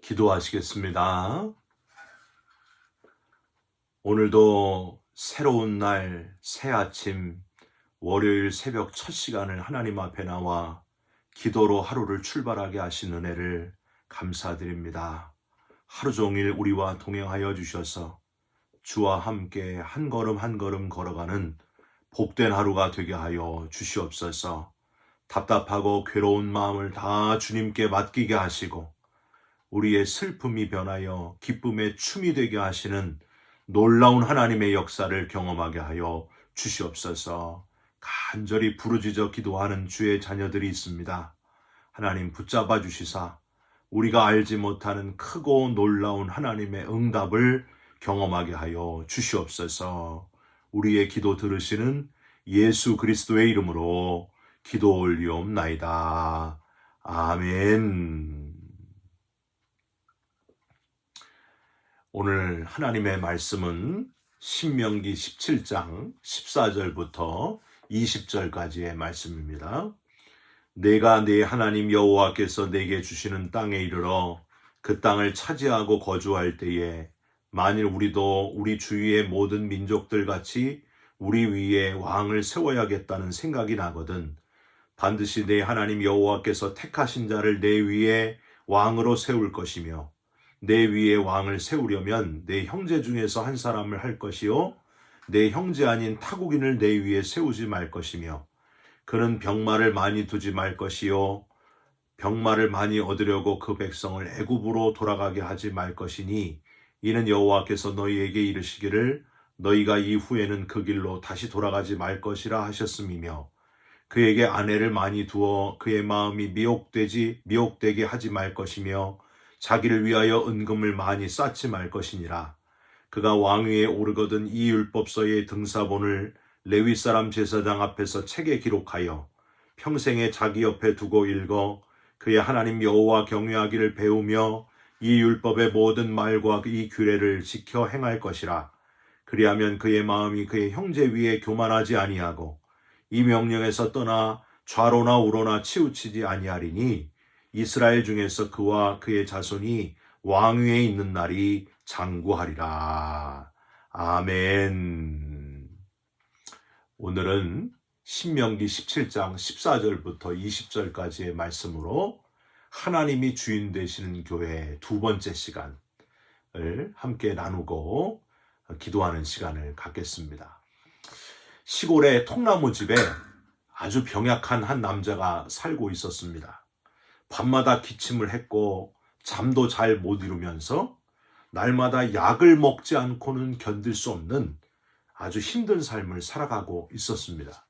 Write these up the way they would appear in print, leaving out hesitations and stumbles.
기도하시겠습니다. 오늘도 새로운 날, 새 아침, 월요일 새벽 첫 시간을 하나님 앞에 나와 기도로 하루를 출발하게 하신 은혜를 감사드립니다. 하루 종일 우리와 동행하여 주셔서 주와 함께 한 걸음 한 걸음 걸어가는 복된 하루가 되게 하여 주시옵소서. 답답하고 괴로운 마음을 다 주님께 맡기게 하시고 우리의 슬픔이 변하여 기쁨의 춤이 되게 하시는 놀라운 하나님의 역사를 경험하게 하여 주시옵소서. 간절히 부르짖어 기도하는 주의 자녀들이 있습니다. 하나님 붙잡아 주시사 우리가 알지 못하는 크고 놀라운 하나님의 응답을 경험하게 하여 주시옵소서. 우리의 기도 들으시는 예수 그리스도의 이름으로 기도 올리옵나이다. 아멘. 오늘 하나님의 말씀은 신명기 17장 14절부터 20절까지의 말씀입니다. 내가 네 하나님 여호와께서 내게 주시는 땅에 이르러 그 땅을 차지하고 거주할 때에 만일 우리도 우리 주위의 모든 민족들 같이 우리 위에 왕을 세워야겠다는 생각이 나거든 반드시 내 하나님 여호와께서 택하신 자를 내 위에 왕으로 세울 것이며 내 위에 왕을 세우려면 내 형제 중에서 한 사람을 할 것이요 내 형제 아닌 타국인을 내 위에 세우지 말 것이며 그는 병마를 많이 두지 말 것이요 병마를 많이 얻으려고 그 백성을 애굽으로 돌아가게 하지 말 것이니 이는 여호와께서 너희에게 이르시기를 너희가 이후에는 그 길로 다시 돌아가지 말 것이라 하셨음이며 그에게 아내를 많이 두어 그의 마음이 미혹되게 하지 말 것이며 자기를 위하여 은금을 많이 쌓지 말 것이니라. 그가 왕위에 오르거든 이 율법서의 등사본을 레위 사람 제사장 앞에서 책에 기록하여 평생에 자기 옆에 두고 읽어 그의 하나님 여호와 경외하기를 배우며 이 율법의 모든 말과 이 규례를 지켜 행할 것이라. 그리하면 그의 마음이 그의 형제 위에 교만하지 아니하고 이 명령에서 떠나 좌로나 우로나 치우치지 아니하리니 이스라엘 중에서 그와 그의 자손이 왕위에 있는 날이 장구하리라. 아멘. 오늘은 신명기 17장 14절부터 20절까지의 말씀으로 하나님이 주인 되시는 교회 두 번째 시간을 함께 나누고 기도하는 시간을 갖겠습니다. 시골의 통나무 집에 아주 병약한 한 남자가 살고 있었습니다. 밤마다 기침을 했고 잠도 잘 못 이루면서 날마다 약을 먹지 않고는 견딜 수 없는 아주 힘든 삶을 살아가고 있었습니다.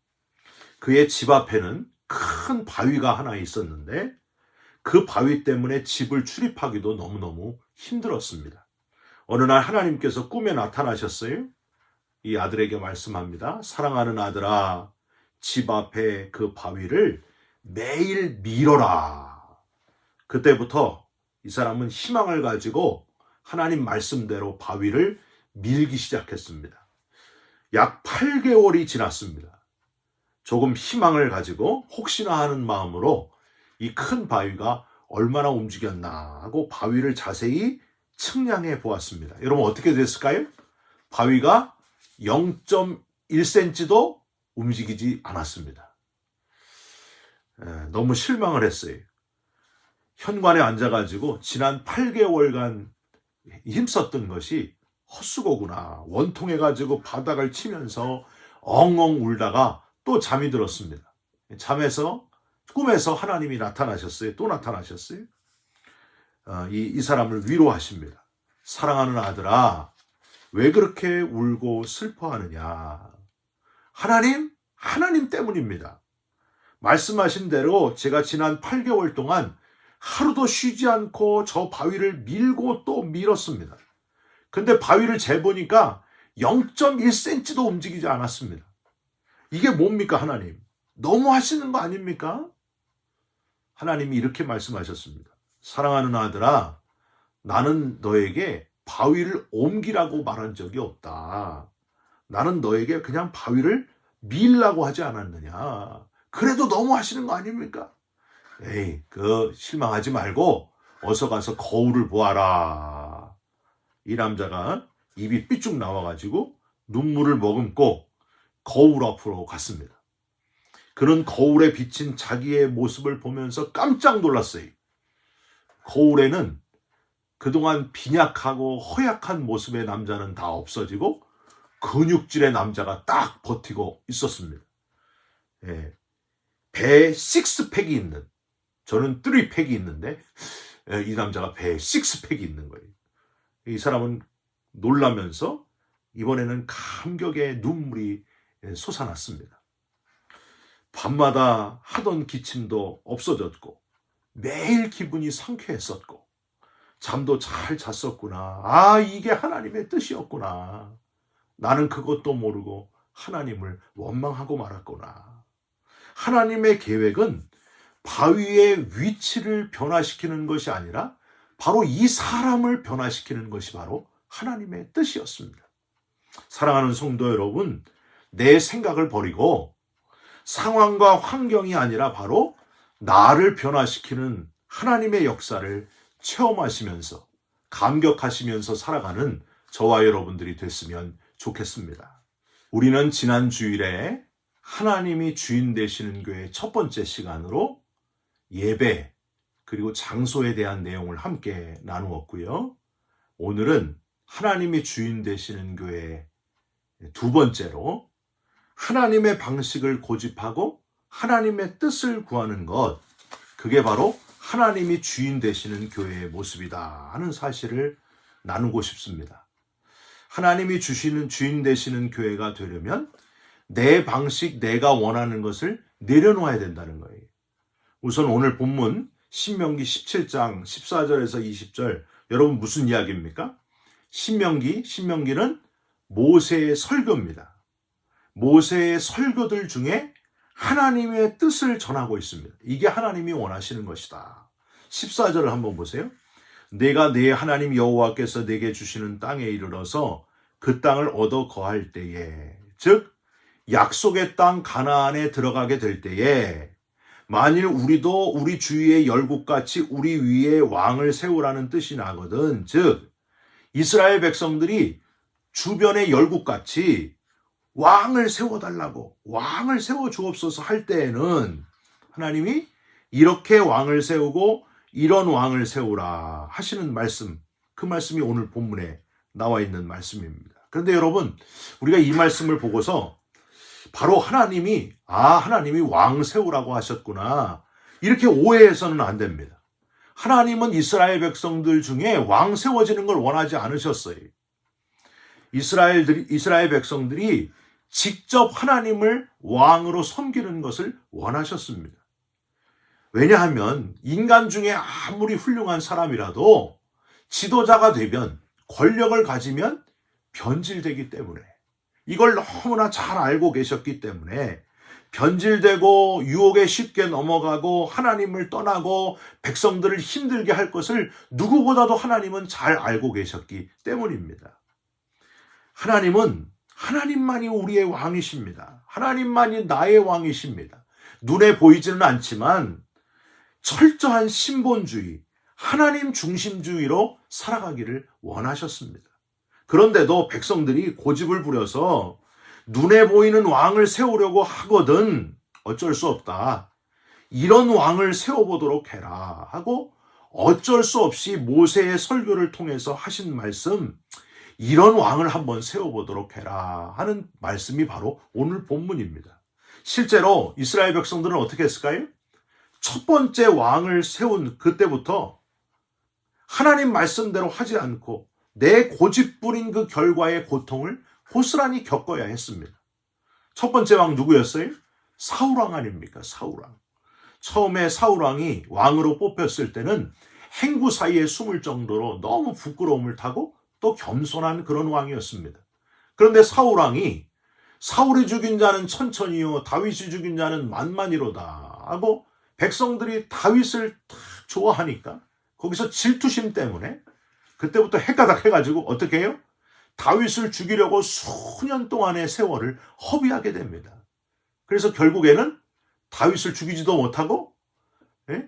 그의 집 앞에는 큰 바위가 하나 있었는데 그 바위 때문에 집을 출입하기도 너무너무 힘들었습니다. 어느 날 하나님께서 꿈에 나타나셨어요. 이 아들에게 말씀합니다. 사랑하는 아들아, 집 앞에 그 바위를 매일 밀어라. 그때부터 이 사람은 희망을 가지고 하나님 말씀대로 바위를 밀기 시작했습니다. 약 8개월이 지났습니다. 조금 희망을 가지고 혹시나 하는 마음으로 이 큰 바위가 얼마나 움직였나 하고 바위를 자세히 측량해 보았습니다. 여러분 어떻게 됐을까요? 바위가 0.1cm도 움직이지 않았습니다. 너무 실망을 했어요. 현관에 앉아가지고 지난 8개월간 힘썼던 것이 헛수고구나. 원통해가지고 바닥을 치면서 엉엉 울다가 또 잠이 들었습니다. 꿈에서 하나님이 나타나셨어요. 또 나타나셨어요. 이 사람을 위로하십니다. 사랑하는 아들아, 왜 그렇게 울고 슬퍼하느냐. 하나님 때문입니다. 말씀하신 대로 제가 지난 8개월 동안 하루도 쉬지 않고 저 바위를 밀고 또 밀었습니다. 근데 바위를 재보니까 0.1cm도 움직이지 않았습니다. 이게 뭡니까 하나님? 너무 하시는 거 아닙니까? 하나님이 이렇게 말씀하셨습니다. 사랑하는 아들아, 나는 너에게 바위를 옮기라고 말한 적이 없다. 나는 너에게 그냥 바위를 밀라고 하지 않았느냐. 그래도 너무 하시는 거 아닙니까? 실망하지 말고 어서 가서 거울을 보아라. 이 남자가 입이 삐쭉 나와가지고 눈물을 머금고 거울 앞으로 갔습니다. 그는 거울에 비친 자기의 모습을 보면서 깜짝 놀랐어요. 거울에는 그동안 빈약하고 허약한 모습의 남자는 다 없어지고 근육질의 남자가 딱 버티고 있었습니다. 예, 배에 식스팩이 있는, 저는 쓰리팩이 있는데 이 남자가 배에 식스팩이 있는 거예요. 이 사람은 놀라면서 이번에는 감격의 눈물이 솟아났습니다. 밤마다 하던 기침도 없어졌고 매일 기분이 상쾌했었고 잠도 잘 잤었구나. 아, 이게 하나님의 뜻이었구나. 나는 그것도 모르고 하나님을 원망하고 말았구나. 하나님의 계획은 바위의 위치를 변화시키는 것이 아니라 바로 이 사람을 변화시키는 것이 바로 하나님의 뜻이었습니다. 사랑하는 성도 여러분, 내 생각을 버리고 상황과 환경이 아니라 바로 나를 변화시키는 하나님의 역사를 체험하시면서 감격하시면서 살아가는 저와 여러분들이 됐으면 좋겠습니다. 우리는 지난 주일에 하나님이 주인 되시는 교회 첫 번째 시간으로 예배 그리고 장소에 대한 내용을 함께 나누었고요. 오늘은 하나님이 주인 되시는 교회 두 번째로 하나님의 방식을 고집하고 하나님의 뜻을 구하는 것, 그게 바로 하나님이 주인 되시는 교회의 모습이다 하는 사실을 나누고 싶습니다. 하나님이 주시는 주인 되시는 교회가 되려면 내 방식, 내가 원하는 것을 내려놓아야 된다는 거예요. 우선 오늘 본문 신명기 17장 14절에서 20절, 여러분 무슨 이야기입니까? 신명기는 모세의 설교입니다. 모세의 설교들 중에 하나님의 뜻을 전하고 있습니다. 이게 하나님이 원하시는 것이다. 14절을 한번 보세요. 내가 내 하나님 여호와께서 내게 주시는 땅에 이르러서 그 땅을 얻어 거할 때에, 즉 약속의 땅 가나안에 들어가게 될 때에 만일 우리도 우리 주위의 열국같이 우리 위에 왕을 세우라는 뜻이 나거든. 즉 이스라엘 백성들이 주변의 열국같이 왕을 세워달라고, 왕을 세워주옵소서 할 때에는 하나님이 이렇게 왕을 세우고 이런 왕을 세우라 하시는 말씀, 그 말씀이 오늘 본문에 나와 있는 말씀입니다. 그런데 여러분, 우리가 이 말씀을 보고서 바로 하나님이 왕 세우라고 하셨구나, 이렇게 오해해서는 안 됩니다. 하나님은 이스라엘 백성들 중에 왕 세워지는 걸 원하지 않으셨어요. 이스라엘 백성들이 직접 하나님을 왕으로 섬기는 것을 원하셨습니다. 왜냐하면 인간 중에 아무리 훌륭한 사람이라도 지도자가 되면, 권력을 가지면 변질되기 때문에, 이걸 너무나 잘 알고 계셨기 때문에 변질되고 유혹에 쉽게 넘어가고 하나님을 떠나고 백성들을 힘들게 할 것을 누구보다도 하나님은 잘 알고 계셨기 때문입니다. 하나님만이 우리의 왕이십니다. 하나님만이 나의 왕이십니다. 눈에 보이지는 않지만 철저한 신본주의, 하나님 중심주의로 살아가기를 원하셨습니다. 그런데도 백성들이 고집을 부려서 눈에 보이는 왕을 세우려고 하거든 어쩔 수 없다, 이런 왕을 세워보도록 해라 하고 어쩔 수 없이 모세의 설교를 통해서 하신 말씀, 이런 왕을 한번 세워보도록 해라 하는 말씀이 바로 오늘 본문입니다. 실제로 이스라엘 백성들은 어떻게 했을까요? 첫 번째 왕을 세운 그때부터 하나님 말씀대로 하지 않고 내 고집 부린 그 결과의 고통을 고스란히 겪어야 했습니다. 첫 번째 왕 누구였어요? 사울왕 아닙니까? 사울왕. 처음에 사울왕이 왕으로 뽑혔을 때는 행구 사이에 숨을 정도로 너무 부끄러움을 타고 또 겸손한 그런 왕이었습니다. 그런데 사울왕이 사울이 죽인 자는 천천히요 다윗이 죽인 자는 만만이로다 하고 백성들이 다윗을 다 좋아하니까 거기서 질투심 때문에 그때부터 헷가닥 해가지고 어떻게 해요? 다윗을 죽이려고 수년 동안의 세월을 허비하게 됩니다. 그래서 결국에는 다윗을 죽이지도 못하고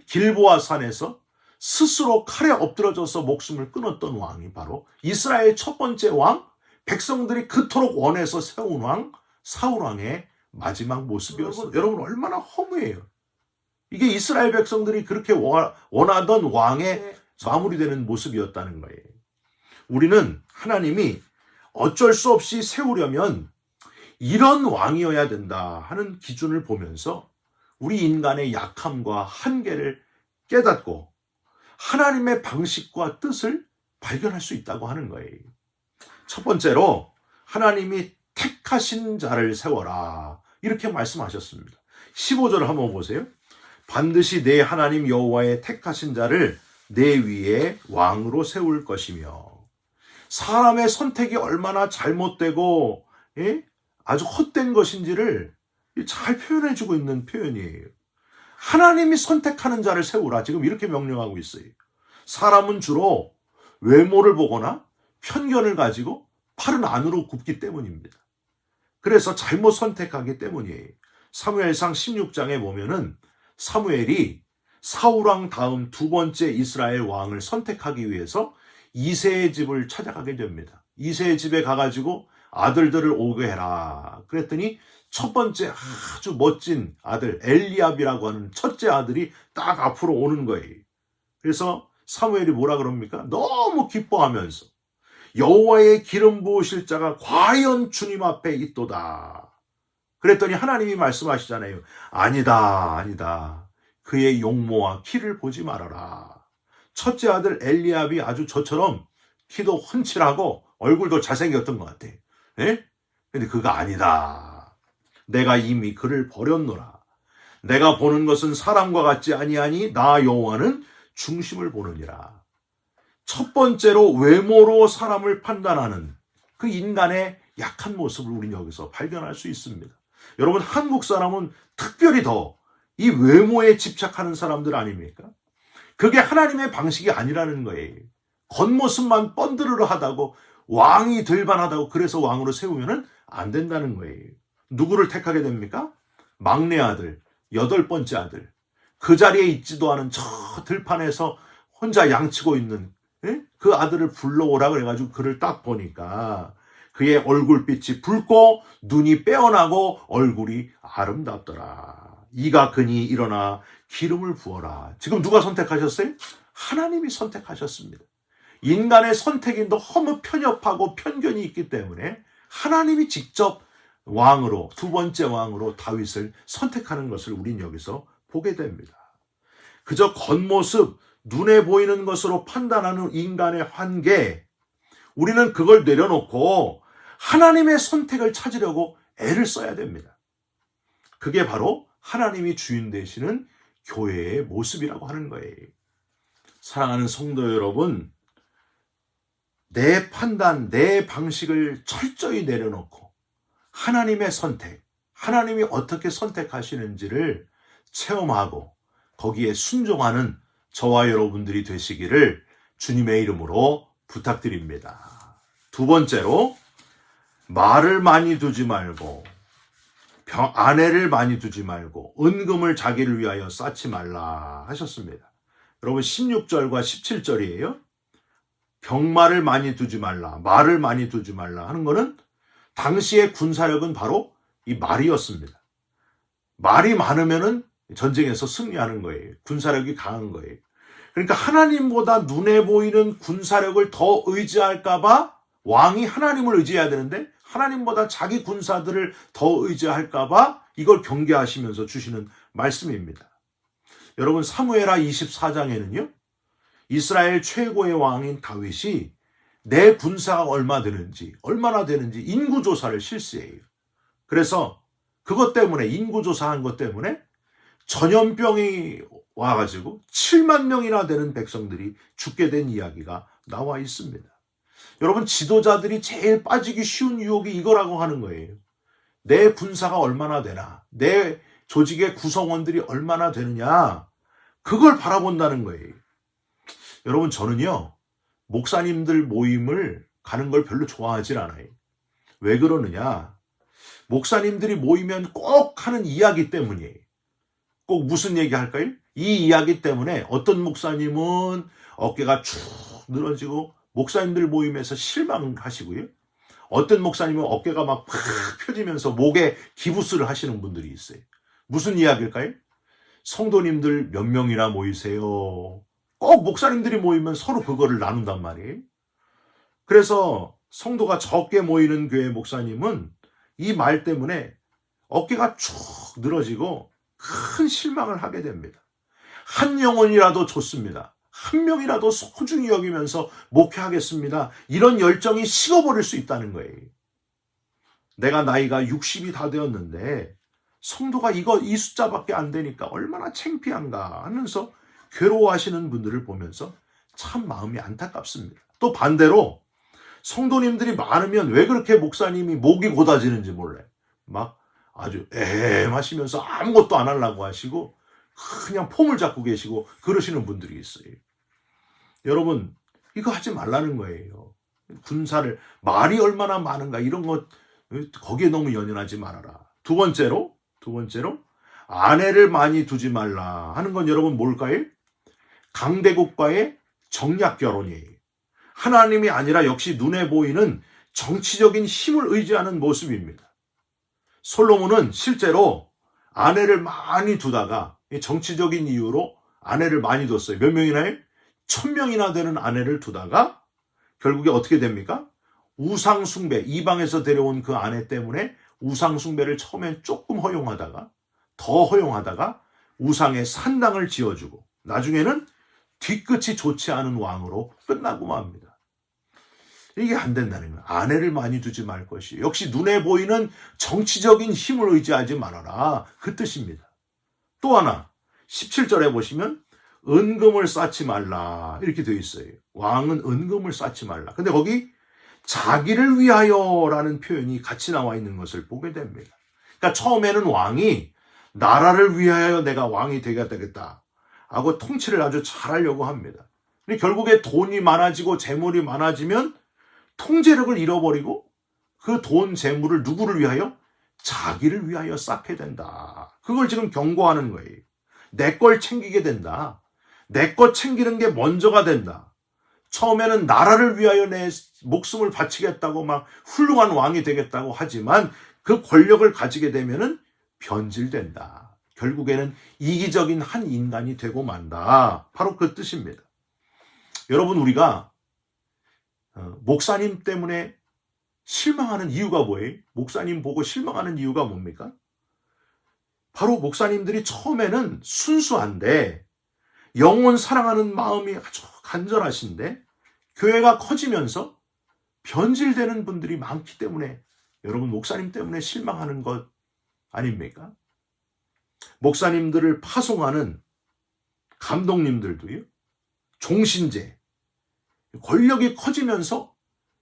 길보아 산에서 스스로 칼에 엎드러져서 목숨을 끊었던 왕이 바로 이스라엘 첫 번째 왕, 백성들이 그토록 원해서 세운 왕, 사울 왕의 마지막 모습이었어요. 여러분 얼마나 허무해요. 이게 이스라엘 백성들이 그렇게 원하던 왕의 마무리되는 모습이었다는 거예요. 우리는 하나님이 어쩔 수 없이 세우려면 이런 왕이어야 된다 하는 기준을 보면서 우리 인간의 약함과 한계를 깨닫고 하나님의 방식과 뜻을 발견할 수 있다고 하는 거예요. 첫 번째로 하나님이 택하신 자를 세워라 이렇게 말씀하셨습니다. 15절 한번 보세요. 반드시 내 하나님 여호와의 택하신 자를 내 위에 왕으로 세울 것이며. 사람의 선택이 얼마나 잘못되고 아주 헛된 것인지를 잘 표현해주고 있는 표현이에요. 하나님이 선택하는 자를 세우라 지금 이렇게 명령하고 있어요. 사람은 주로 외모를 보거나 편견을 가지고 팔은 안으로 굽기 때문입니다. 그래서 잘못 선택하기 때문이에요. 사무엘상 16장에 보면은 사무엘이 사울왕 다음 두 번째 이스라엘 왕을 선택하기 위해서 이새의 집을 찾아가게 됩니다. 이새의 집에 가가지고 아들들을 오게 해라. 그랬더니 첫 번째 아주 멋진 아들 엘리압이라고 하는 첫째 아들이 딱 앞으로 오는 거예요. 그래서 사무엘이 뭐라 그럽니까? 너무 기뻐하면서 여호와의 기름 부으실 자가 과연 주님 앞에 있도다. 그랬더니 하나님이 말씀하시잖아요. 아니다. 그의 용모와 키를 보지 말아라. 첫째 아들 엘리압이 아주 저처럼 키도 훤칠하고 얼굴도 잘생겼던 것 같아. 근데 그가 아니다. 내가 이미 그를 버렸노라. 내가 보는 것은 사람과 같지 아니하니 나 여호와는 중심을 보느니라. 첫 번째로 외모로 사람을 판단하는 그 인간의 약한 모습을 우리는 여기서 발견할 수 있습니다. 여러분 한국 사람은 특별히 더 이 외모에 집착하는 사람들 아닙니까? 그게 하나님의 방식이 아니라는 거예요. 겉모습만 뻔드르르하다고 왕이 될 만하다고 그래서 왕으로 세우면 안 된다는 거예요. 누구를 택하게 됩니까? 막내 아들, 8번째 아들. 그 자리에 있지도 않은 저 들판에서 혼자 양치고 있는 그 아들을 불러오라 그래가지고 그를 딱 보니까 그의 얼굴빛이 붉고 눈이 빼어나고 얼굴이 아름답더라. 이가 그니 일어나 기름을 부어라. 지금 누가 선택하셨어요? 하나님이 선택하셨습니다. 인간의 선택이 너무 편협하고 편견이 있기 때문에 하나님이 직접 왕으로 두 번째 왕으로 다윗을 선택하는 것을 우린 여기서 보게 됩니다. 그저 겉모습 눈에 보이는 것으로 판단하는 인간의 한계, 우리는 그걸 내려놓고 하나님의 선택을 찾으려고 애를 써야 됩니다. 그게 바로 하나님이 주인 되시는 교회의 모습이라고 하는 거예요. 사랑하는 성도 여러분, 내 판단, 내 방식을 철저히 내려놓고 하나님의 선택, 하나님이 어떻게 선택하시는지를 체험하고 거기에 순종하는 저와 여러분들이 되시기를 주님의 이름으로 부탁드립니다. 두 번째로, 말을 많이 두지 말고 아내를 많이 두지 말고 은금을 자기를 위하여 쌓지 말라 하셨습니다. 여러분 16절과 17절이에요. 병마를 많이 두지 말라, 말을 많이 두지 말라 하는 거는 당시의 군사력은 바로 이 말이었습니다. 말이 많으면은 전쟁에서 승리하는 거예요. 군사력이 강한 거예요. 그러니까 하나님보다 눈에 보이는 군사력을 더 의지할까봐 왕이 하나님을 의지해야 되는데 하나님보다 자기 군사들을 더 의지할까봐 이걸 경계하시면서 주시는 말씀입니다. 여러분 사무엘하 24장에는요. 이스라엘 최고의 왕인 다윗이 내 군사가 얼마나 되는지 인구조사를 실시해요. 그래서 그것 때문에 인구조사한 것 때문에 전염병이 와가지고 7만 명이나 되는 백성들이 죽게 된 이야기가 나와 있습니다. 여러분 지도자들이 제일 빠지기 쉬운 유혹이 이거라고 하는 거예요. 내 군사가 얼마나 되나, 내 조직의 구성원들이 얼마나 되느냐, 그걸 바라본다는 거예요. 여러분 저는요 목사님들 모임을 가는 걸 별로 좋아하질 않아요. 왜 그러느냐, 목사님들이 모이면 꼭 하는 이야기 때문이에요. 꼭 무슨 얘기 할까요? 이 이야기 때문에 어떤 목사님은 어깨가 축 늘어지고 목사님들 모임에서 실망하시고요. 어떤 목사님은 어깨가 막 팍 펴지면서 목에 기부스를 하시는 분들이 있어요. 무슨 이야기일까요? 성도님들 몇 명이나 모이세요. 꼭 목사님들이 모이면 서로 그거를 나눈단 말이에요. 그래서 성도가 적게 모이는 교회 목사님은 이 말 때문에 어깨가 축 늘어지고 큰 실망을 하게 됩니다. 한 영혼이라도 좋습니다. 한 명이라도 소중히 여기면서 목회하겠습니다. 이런 열정이 식어버릴 수 있다는 거예요. 내가 나이가 60이 다 되었는데 성도가 이 숫자밖에 안 되니까 얼마나 창피한가 하면서 괴로워하시는 분들을 보면서 참 마음이 안타깝습니다. 또 반대로 성도님들이 많으면 왜 그렇게 목사님이 목이 곧아지는지 몰라요. 막 아주 하시면서 아무것도 안 하려고 하시고 그냥 폼을 잡고 계시고 그러시는 분들이 있어요. 여러분, 이거 하지 말라는 거예요. 군사를 말이 얼마나 많은가 이런 것 거기에 너무 연연하지 말아라. 두 번째로 아내를 많이 두지 말라 하는 건 여러분 뭘까요? 강대국과의 정략 결혼이에요. 하나님이 아니라 역시 눈에 보이는 정치적인 힘을 의지하는 모습입니다. 솔로몬은 실제로 아내를 많이 두다가 정치적인 이유로 아내를 많이 뒀어요. 몇 명이나요? 1000명이나 되는 아내를 두다가 결국에 어떻게 됩니까? 우상숭배, 이방에서 데려온 그 아내 때문에 우상숭배를 처음엔 조금 허용하다가 더 허용하다가 우상의 산당을 지어주고 나중에는 뒤끝이 좋지 않은 왕으로 끝나고 맙니다. 이게 안 된다는 거예요. 아내를 많이 두지 말 것이에요. 역시 눈에 보이는 정치적인 힘을 의지하지 말아라. 그 뜻입니다. 또 하나 17절에 보시면 은금을 쌓지 말라 이렇게 되어 있어요. 왕은 은금을 쌓지 말라. 근데 거기 자기를 위하여라는 표현이 같이 나와 있는 것을 보게 됩니다. 그러니까 처음에는 왕이 나라를 위하여 내가 왕이 되겠다 하고 통치를 아주 잘하려고 합니다. 근데 결국에 돈이 많아지고 재물이 많아지면 통제력을 잃어버리고 그 돈, 재물을 누구를 위하여? 자기를 위하여 쌓게 된다. 그걸 지금 경고하는 거예요. 내 걸 챙기게 된다. 내 것 챙기는 게 먼저가 된다. 처음에는 나라를 위하여 내 목숨을 바치겠다고 막 훌륭한 왕이 되겠다고 하지만 그 권력을 가지게 되면은 변질된다. 결국에는 이기적인 한 인간이 되고 만다. 바로 그 뜻입니다. 여러분, 우리가 목사님 때문에 실망하는 이유가 뭐예요? 목사님 보고 실망하는 이유가 뭡니까? 바로 목사님들이 처음에는 순수한데 영혼 사랑하는 마음이 아주 간절하신데 교회가 커지면서 변질되는 분들이 많기 때문에 여러분 목사님 때문에 실망하는 것 아닙니까? 목사님들을 파송하는 감독님들도요. 종신제, 권력이 커지면서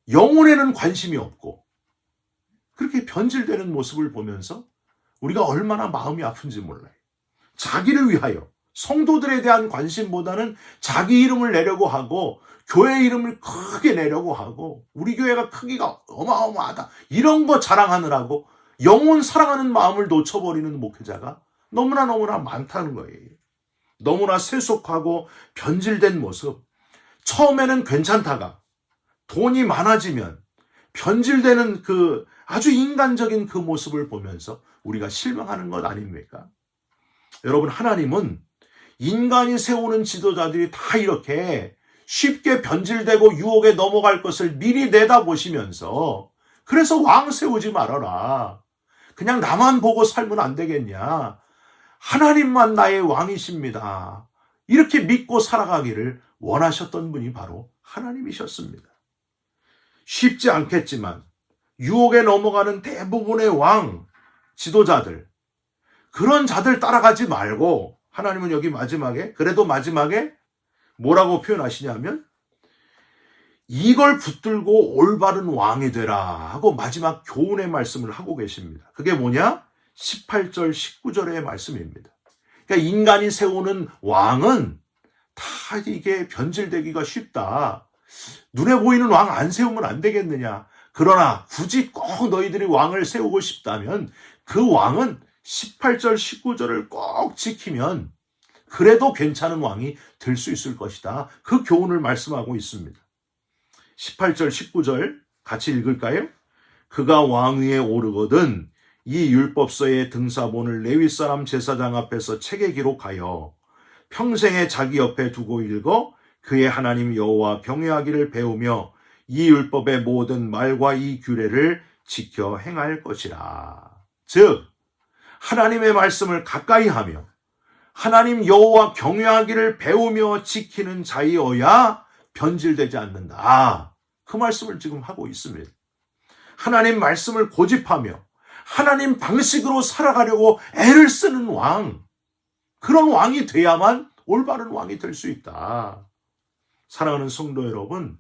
영혼에는 관심이 없고 그렇게 변질되는 모습을 보면서 우리가 얼마나 마음이 아픈지 몰라요. 자기를 위하여 성도들에 대한 관심보다는 자기 이름을 내려고 하고 교회 이름을 크게 내려고 하고 우리 교회가 크기가 어마어마하다 이런 거 자랑하느라고 영혼 사랑하는 마음을 놓쳐버리는 목회자가 너무나 많다는 거예요. 너무나 세속하고 변질된 모습. 처음에는 괜찮다가 돈이 많아지면 변질되는 그 아주 인간적인 그 모습을 보면서 우리가 실망하는 것 아닙니까? 여러분, 하나님은 인간이 세우는 지도자들이 다 이렇게 쉽게 변질되고 유혹에 넘어갈 것을 미리 내다보시면서 그래서 왕 세우지 말아라. 그냥 나만 보고 살면 안 되겠냐. 하나님만 나의 왕이십니다. 이렇게 믿고 살아가기를 원하셨던 분이 바로 하나님이셨습니다. 쉽지 않겠지만 유혹에 넘어가는 대부분의 왕, 지도자들, 그런 자들 따라가지 말고 하나님은 여기 그래도 마지막에 뭐라고 표현하시냐면 이걸 붙들고 올바른 왕이 되라 하고 마지막 교훈의 말씀을 하고 계십니다. 그게 뭐냐? 18절, 19절의 말씀입니다. 그러니까 인간이 세우는 왕은 다 이게 변질되기가 쉽다. 눈에 보이는 왕 안 세우면 안 되겠느냐. 그러나 굳이 꼭 너희들이 왕을 세우고 싶다면 그 왕은 18절, 19절을 꼭 지키면 그래도 괜찮은 왕이 될 수 있을 것이다. 그 교훈을 말씀하고 있습니다. 18절, 19절 같이 읽을까요? 그가 왕위에 오르거든 이 율법서의 등사본을 레위 사람 제사장 앞에서 책에 기록하여 평생에 자기 옆에 두고 읽어 그의 하나님 여호와 경외하기를 배우며 이 율법의 모든 말과 이 규례를 지켜 행할 것이라. 즉 하나님의 말씀을 가까이 하며 하나님 여호와 경외하기를 배우며 지키는 자이어야 변질되지 않는다. 그 말씀을 지금 하고 있습니다. 하나님 말씀을 고집하며 하나님 방식으로 살아가려고 애를 쓰는 왕, 그런 왕이 돼야만 올바른 왕이 될 수 있다. 사랑하는 성도 여러분,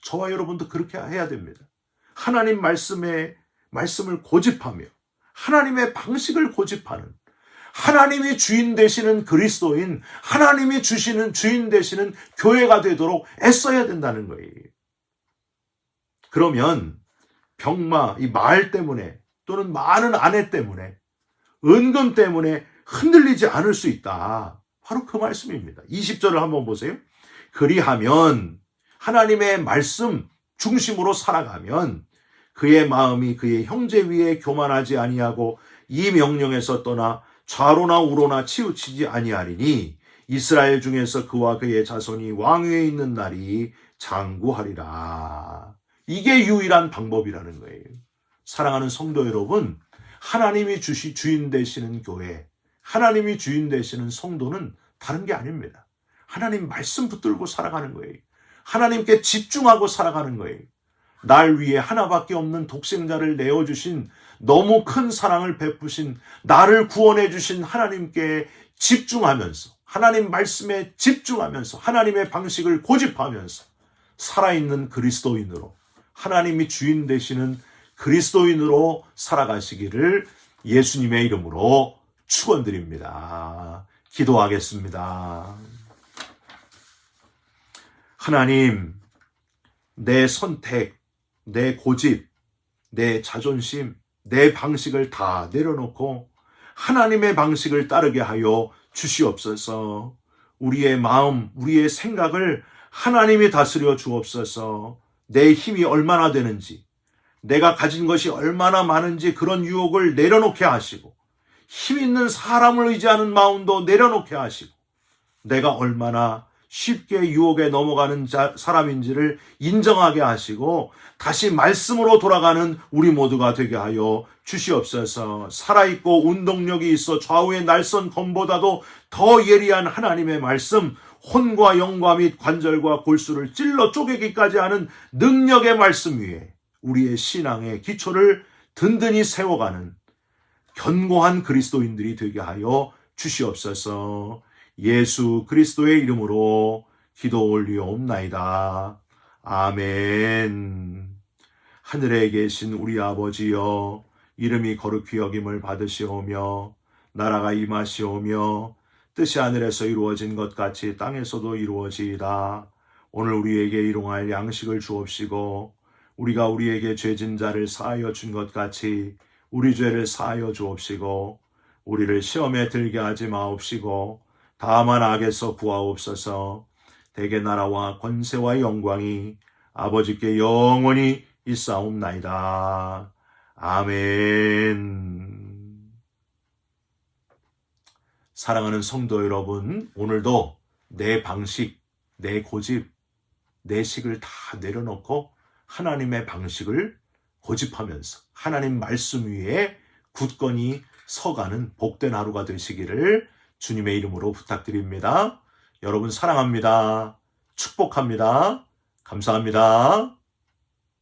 저와 여러분도 그렇게 해야 됩니다. 하나님 말씀을 고집하며 하나님의 방식을 고집하는, 하나님이 주인 되시는 그리스도인, 하나님이 주시는 주인 되시는 교회가 되도록 애써야 된다는 거예요. 그러면 병마, 이 말 때문에 또는 많은 아내 때문에, 은금 때문에 흔들리지 않을 수 있다. 바로 그 말씀입니다. 20절을 한번 보세요. 그리하면 하나님의 말씀 중심으로 살아가면 그의 마음이 그의 형제 위에 교만하지 아니하고 이 명령에서 떠나 좌로나 우로나 치우치지 아니하리니 이스라엘 중에서 그와 그의 자손이 왕위에 있는 날이 장구하리라. 이게 유일한 방법이라는 거예요. 사랑하는 성도 여러분, 하나님이 주인 되시는 교회, 하나님이 주인 되시는 성도는 다른 게 아닙니다. 하나님 말씀 붙들고 살아가는 거예요. 하나님께 집중하고 살아가는 거예요. 날 위해 하나밖에 없는 독생자를 내어주신, 너무 큰 사랑을 베푸신, 나를 구원해 주신 하나님께 집중하면서, 하나님 말씀에 집중하면서, 하나님의 방식을 고집하면서 살아있는 그리스도인으로, 하나님이 주인 되시는 그리스도인으로 살아가시기를 예수님의 이름으로 축원드립니다. 기도하겠습니다. 하나님, 내 선택, 내 고집, 내 자존심, 내 방식을 다 내려놓고 하나님의 방식을 따르게 하여 주시옵소서. 우리의 마음, 우리의 생각을 하나님이 다스려 주옵소서. 내 힘이 얼마나 되는지, 내가 가진 것이 얼마나 많은지 그런 유혹을 내려놓게 하시고, 힘 있는 사람을 의지하는 마음도 내려놓게 하시고, 내가 얼마나 쉽게 유혹에 넘어가는 사람인지를 인정하게 하시고 다시 말씀으로 돌아가는 우리 모두가 되게 하여 주시옵소서. 살아있고 운동력이 있어 좌우의 날선 검보다도 더 예리한 하나님의 말씀, 혼과 영과 및 관절과 골수를 찔러 쪼개기까지 하는 능력의 말씀 위에 우리의 신앙의 기초를 든든히 세워가는 견고한 그리스도인들이 되게 하여 주시옵소서. 예수 그리스도의 이름으로 기도 올리옵나이다. 아멘. 하늘에 계신 우리 아버지여, 이름이 거룩히 여김을 받으시오며 나라가 임하시오며 뜻이 하늘에서 이루어진 것 같이 땅에서도 이루어지이다. 오늘 우리에게 일용할 양식을 주옵시고 우리가 우리에게 죄진 자를 사하여 준 것 같이 우리 죄를 사하여 주옵시고 우리를 시험에 들게 하지 마옵시고 다만 악에서 구하옵소서. 대개 나라와 권세와 영광이 아버지께 영원히 있사옵나이다. 아멘. 사랑하는 성도 여러분, 오늘도 내 방식, 내 고집, 내 식을 다 내려놓고 하나님의 방식을 고집하면서 하나님 말씀 위에 굳건히 서가는 복된 하루가 되시기를 주님의 이름으로 부탁드립니다. 여러분 사랑합니다. 축복합니다. 감사합니다.